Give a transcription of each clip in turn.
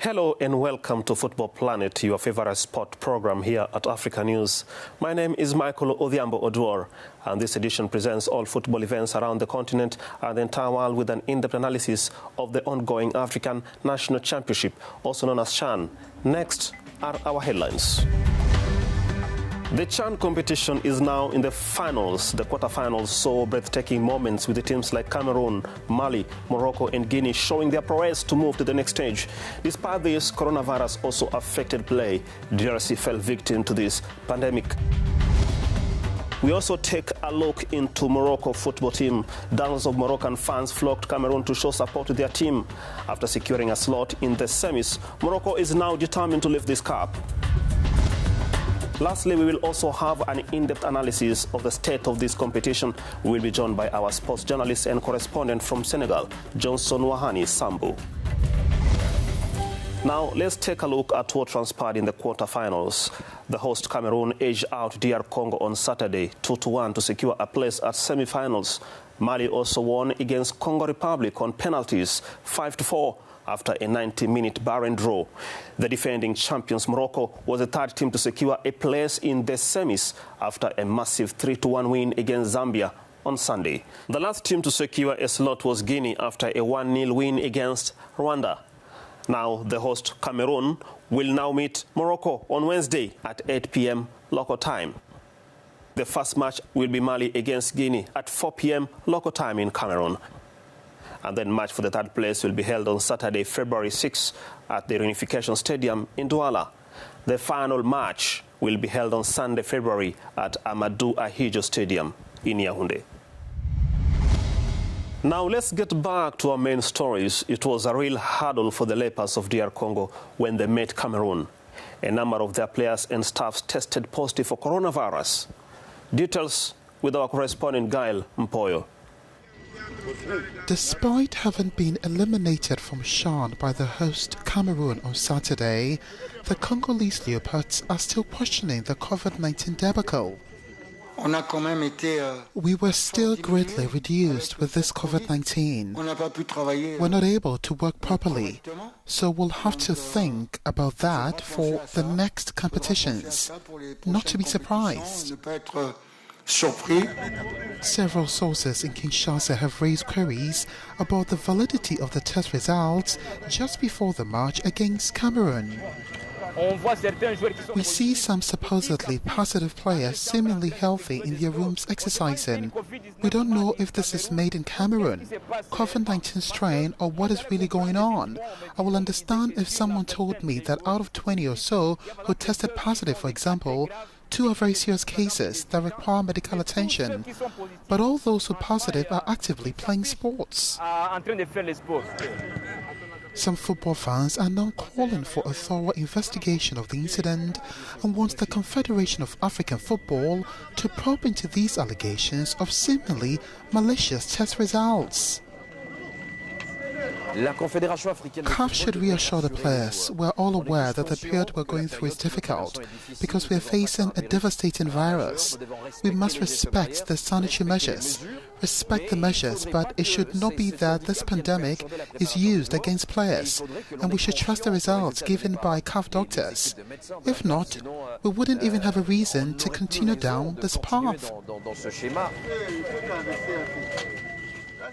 Hello and welcome to Football Planet, your favorite sport program here at Africanews. My name is Michael Odhiambo Oduor, and this edition presents all football events around the continent and the entire world with an in-depth analysis of the ongoing African National Championship, also known as CHAN. Next are our headlines. The CHAN competition is now in the finals. The quarterfinals saw breathtaking moments with the teams like Cameroon, Mali, Morocco and Guinea showing their prowess to move to the next stage. Despite this, coronavirus also affected play. DRC fell victim to this pandemic. We also take a look into Morocco football team. Dozens of Moroccan fans flocked Cameroon to show support to their team. After securing a slot in the semis, Morocco is now determined to lift this cup. Lastly, we will also have an in-depth analysis of the state of this competition. We will be joined by our sports journalist and correspondent from Senegal, Johnson Wahani Sambu. Now, let's take a look at what transpired in the quarterfinals. The host Cameroon edged out DR Congo on Saturday 2-1 to secure a place at semi-finals. Mali also won against Congo Republic on penalties 5-4. After a 90-minute barren draw. The defending champions Morocco was the third team to secure a place in the semis after a massive 3-1 win against Zambia on Sunday. The last team to secure a slot was Guinea after a 1-0 win against Rwanda. Now the host Cameroon will now meet Morocco on Wednesday at 8 p.m. local time. The first match will be Mali against Guinea at 4 p.m. local time in Cameroon. And then match for the third place will be held on Saturday, February 6 at the Reunification Stadium in Douala. The final match will be held on Sunday, February at Amadou Ahidjo Stadium in Yaoundé. Now let's get back to our main stories. It was a real hurdle for the Leopards of DR Congo when they met Cameroon. A number of their players and staffs tested positive for coronavirus. Details with our correspondent Gael Mpoyo. Despite having been eliminated from CHAN by the host Cameroon on Saturday, the Congolese Leopards are still questioning the COVID-19 debacle. We were still greatly reduced with this COVID-19. We're not able to work properly, so we'll have to think about that for the next competitions. Not to be surprised. Several sources in Kinshasa have raised queries about the validity of the test results just before the match against Cameroon. We see some supposedly positive players seemingly healthy in their rooms exercising. We don't know if this is made in Cameroon, COVID-19 strain, or what is really going on. I will understand if someone told me that out of 20 or so who tested positive, for example, 2 are very serious cases that require medical attention. But all those who are positive are actively playing sports. Some football fans are now calling for a thorough investigation of the incident and want the Confederation of African Football to probe into these allegations of seemingly malicious test results. CAF should reassure the players. We're all aware that the period we're going through is difficult because we're facing a devastating virus. We must respect the sanitary measures, respect the measures, but it should not be that this pandemic is used against players, and we should trust the results given by CAF doctors. If not, we wouldn't even have a reason to continue down this path.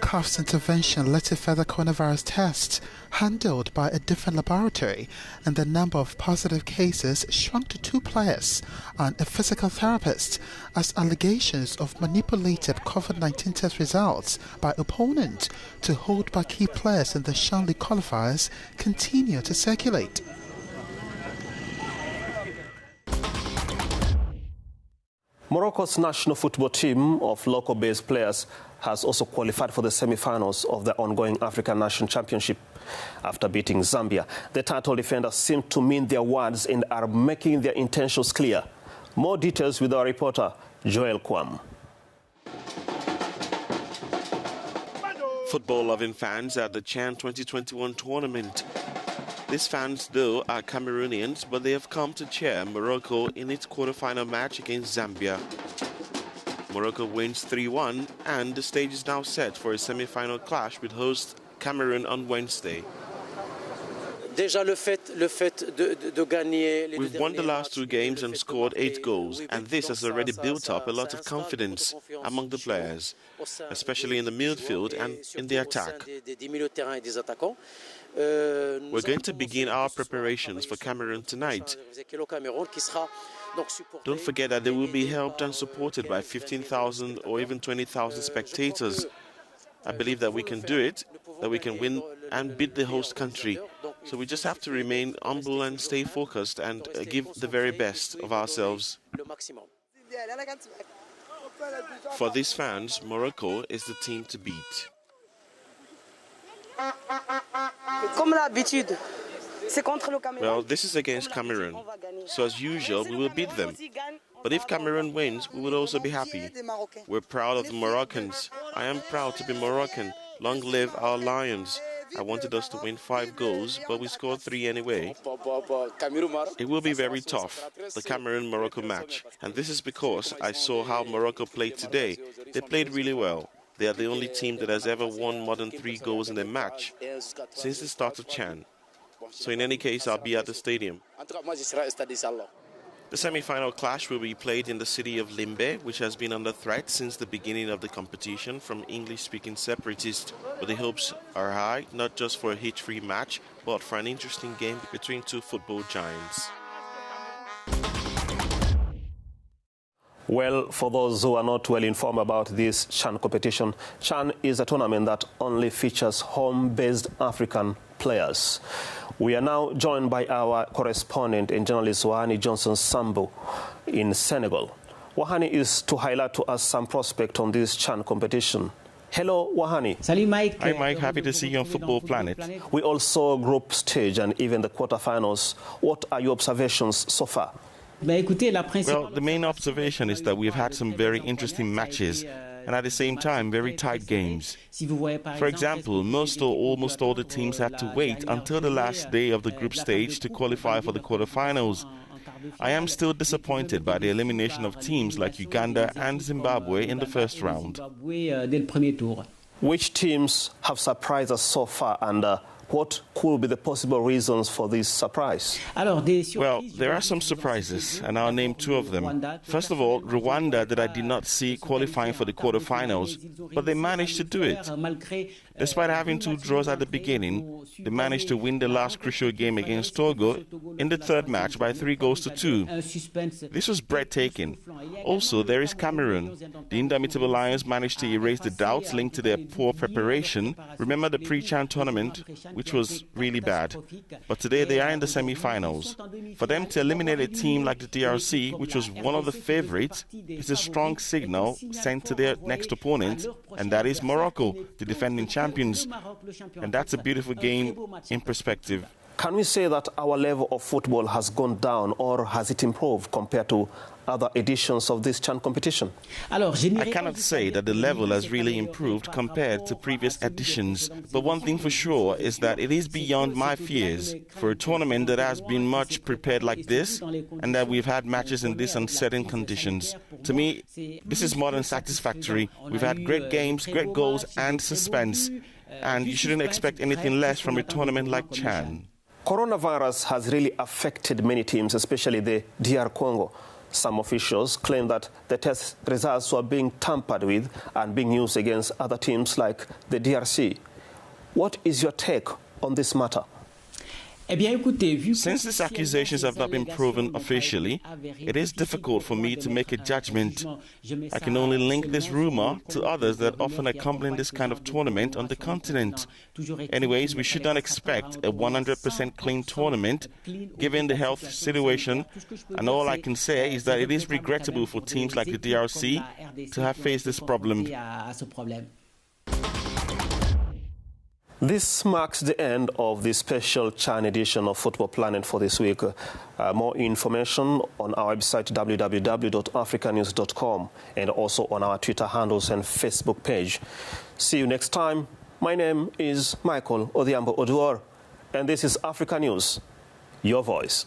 CAF's intervention led to further coronavirus tests handled by a different laboratory, and the number of positive cases shrunk to 2 players and a physical therapist as allegations of manipulated COVID-19 test results by opponents to hold back key players in the CHAN League qualifiers continue to circulate. Morocco's national football team of local-based players has also qualified for the semi-finals of the ongoing African National Championship. After beating Zambia, the title defenders seem to mean their words and are making their intentions clear. More details with our reporter, Joel Kwam. Football-loving fans at the CHAN 2021 tournament. These fans, though, are Cameroonians, but they have come to cheer Morocco in its quarterfinal match against Zambia. Morocco wins 3-1, and the stage is now set for a semi-final clash with host Cameroon on Wednesday. We've won the last 2 games and scored 8 goals, and this has already built up a lot of confidence among the players, especially in the midfield and in the attack. We're going to begin our preparations for Cameroon tonight. Don't forget that they will be helped and supported by 15,000 or even 20,000 spectators. I believe that we can do it, that we can win and beat the host country. So we just have to remain humble and stay focused and give the very best of ourselves. For these fans, Morocco is the team to beat. Well, this is against Cameroon, so as usual, we will beat them. But if Cameroon wins, we will also be happy. We're proud of the Moroccans. I am proud to be Moroccan. Long live our Lions. I wanted us to win 5 goals, but we scored 3 anyway. It will be very tough, the Cameroon-Morocco match. And this is because I saw how Morocco played today. They played really well. They are the only team that has ever won more than 3 goals in a match since the start of CHAN. So in any case, I'll be at the stadium. The semi-final clash will be played in the city of Limbe, which has been under threat since the beginning of the competition from English-speaking separatists. But the hopes are high, not just for a hit-free match, but for an interesting game between 2 football giants. Well, for those who are not well informed about this CHAN competition, CHAN is a tournament that only features home-based African players. We are now joined by our correspondent and journalist Wahani Johnson-Sambu in Senegal. Wahani is to highlight to us some prospect on this CHAN competition. Hello, Wahani. Salut, Mike. Hi, Mike. Happy to see you on Football Planet. We all saw group stage and even the quarterfinals. What are your observations so far? Well, the main observation is that we've had some very interesting matches and at the same time very tight games. For example, most or almost all the teams had to wait until the last day of the group stage to qualify for the quarterfinals. I am still disappointed by the elimination of teams like Uganda and Zimbabwe in the first round. Which teams have surprised us so far, and what could be the possible reasons for this surprise? Well, there are some surprises, and I'll name 2 of them. First of all, Rwanda, that I did not see qualifying for the quarterfinals, but they managed to do it. Despite having 2 draws at the beginning, they managed to win the last crucial game against Togo in the 3rd match by 3 goals to 2. This was breathtaking. Also, there is Cameroon. The Indomitable Lions managed to erase the doubts linked to their poor preparation. Remember the pre-CHAN tournament, which was really bad. But today they are in the semi-finals. For them to eliminate a team like the DRC, which was one of the favorites, is a strong signal sent to their next opponent, and that is Morocco, the defending champions. And that's a beautiful game in perspective. Can we say that our level of football has gone down, or has it improved compared to other editions of this CHAN competition? I cannot say that the level has really improved compared to previous editions, but one thing for sure is that it is beyond my fears for a tournament that has been much prepared like this and that we've had matches in these uncertain conditions. To me, this is more than satisfactory. We've had great games, great goals and suspense, and you shouldn't expect anything less from a tournament like CHAN. Coronavirus has really affected many teams, especially the DR Congo. Some officials claim that the test results were being tampered with and being used against other teams like the DRC. What is your take on this matter? Since these accusations have not been proven officially, it is difficult for me to make a judgment. I can only link this rumor to others that often accompany this kind of tournament on the continent. Anyways, we should not expect a 100% clean tournament given the health situation, and all I can say is that it is regrettable for teams like the DRC to have faced this problem. This marks the end of the special CHAN edition of Football Planet for this week. More information on our website www.africanews.com and also on our Twitter handles and Facebook page. See you next time. My name is Michael Odhiambo Oduor, and this is Africa News, your voice.